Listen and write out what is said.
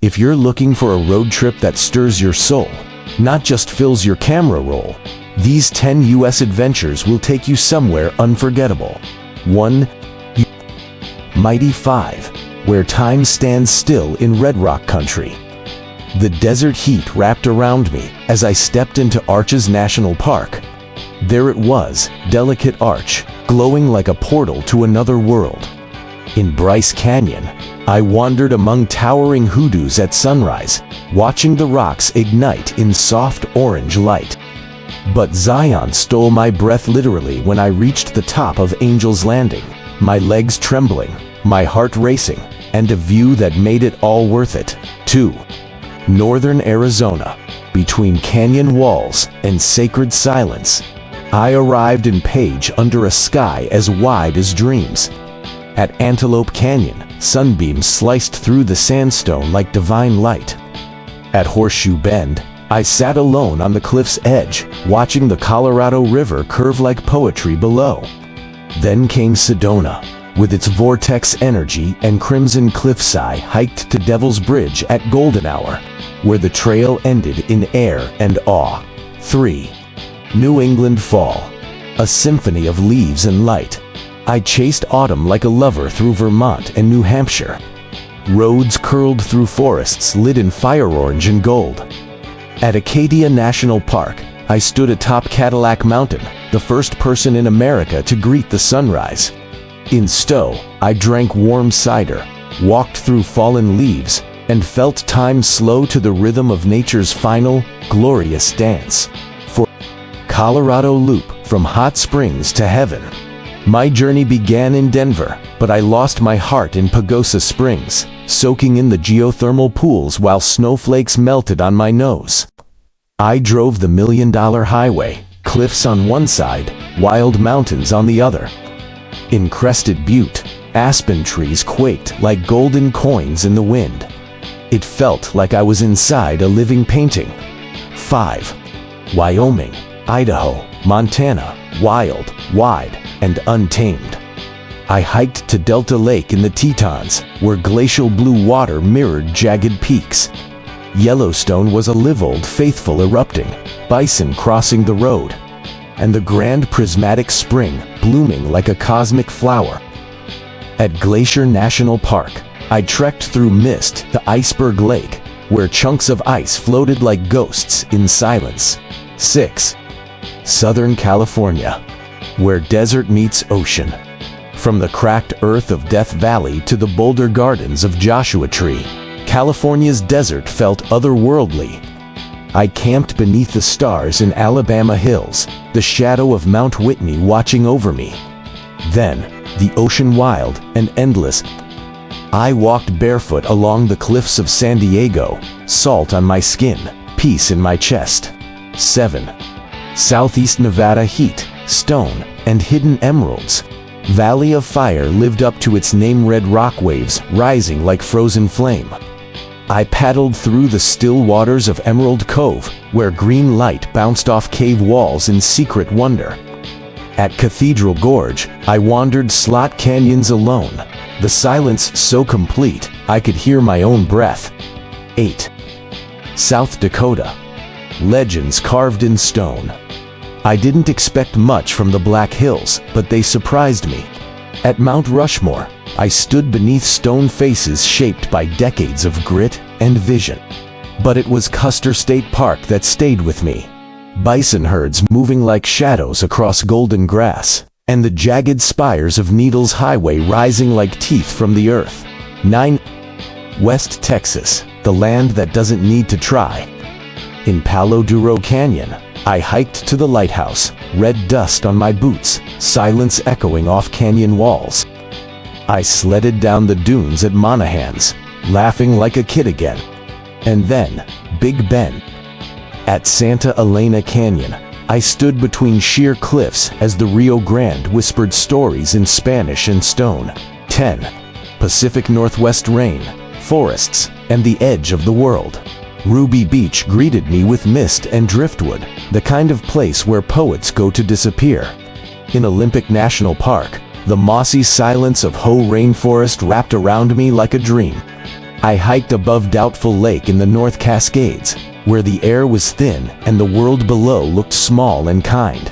If you're looking for a road trip that stirs your soul, not just fills your camera roll, these 10 US adventures will take you somewhere unforgettable. 1. Mighty 5, where time stands still in Red Rock country. The desert heat wrapped around me as I stepped into Arches National Park. There it was, delicate arch, glowing like a portal to another world. In Bryce Canyon, I wandered among towering hoodoos at sunrise, watching the rocks ignite in soft orange light. But Zion stole my breath literally when I reached the top of Angel's Landing, my legs trembling, my heart racing, and a view that made it all worth it. 2. Northern Arizona, between canyon walls and sacred silence, I arrived in Page under a sky as wide as dreams. At Antelope Canyon, sunbeams sliced through the sandstone like divine light. At Horseshoe Bend, I sat alone on the cliff's edge, watching the Colorado River curve like poetry below. Then came Sedona, with its vortex energy, and Crimson Cliffs. I hiked to Devil's Bridge at golden hour, where the trail ended in air and awe. 3. New England fall, a symphony of leaves and light. I chased autumn like a lover through Vermont and New Hampshire. Roads curled through forests lit in fire orange and gold. At Acadia National Park, I stood atop Cadillac Mountain, the first person in America to greet the sunrise. In Stowe, I drank warm cider, walked through fallen leaves, and felt time slow to the rhythm of nature's final, glorious dance. 4. Colorado Loop, from hot springs to heaven. My journey began in Denver, but I lost my heart in Pagosa Springs, soaking in the geothermal pools while snowflakes melted on my nose. I drove the $1 Million Highway, cliffs on one side, wild mountains on the other. In Crested Butte, aspen trees quaked like golden coins in the wind. It felt like I was inside a living painting. 5. Wyoming, Idaho, Montana, wild, wide, and untamed. I hiked to Delta Lake in the Tetons, where glacial blue water mirrored jagged peaks. Yellowstone was a live old faithful erupting, bison crossing the road, and the grand prismatic spring blooming like a cosmic flower. At Glacier National Park, I trekked through mist to Iceberg Lake, where chunks of ice floated like ghosts in silence. 6. Southern California, where desert meets ocean. From the cracked earth of Death Valley to the boulder gardens of Joshua Tree, California's desert felt otherworldly. I camped beneath the stars in Alabama hills, the shadow of Mount Whitney watching over me. Then, the ocean wild and endless. I walked barefoot along the cliffs of San Diego, salt on my skin, peace in my chest. 7. Southeast Nevada heat, stone, and hidden emeralds. Valley of Fire lived up to its name, red rock waves rising like frozen flame. I paddled through the still waters of Emerald Cove, where green light bounced off cave walls in secret wonder. At Cathedral Gorge, I wandered slot canyons alone, the silence so complete I could hear my own breath. 8. South Dakota, legends carved in stone. I didn't expect much from the Black Hills, but they surprised me. At Mount Rushmore, I stood beneath stone faces shaped by decades of grit and vision. But it was Custer State Park that stayed with me. Bison herds moving like shadows across golden grass, and the jagged spires of Needles Highway rising like teeth from the earth. 9. West Texas, the land that doesn't need to try. In Palo Duro Canyon, I hiked to the lighthouse, red dust on my boots, silence echoing off canyon walls. I sledded down the dunes at Monahans, laughing like a kid again. And then, Big Bend. At Santa Elena Canyon, I stood between sheer cliffs as the Rio Grande whispered stories in Spanish and stone. 10. Pacific Northwest rain, forests, and the edge of the world. Ruby Beach greeted me with mist and driftwood, the kind of place where poets go to disappear. In Olympic National Park, the mossy silence of Hoh rainforest wrapped around me like a dream. I hiked above Doubtful Lake in the North Cascades, where the air was thin and the world below looked small and kind.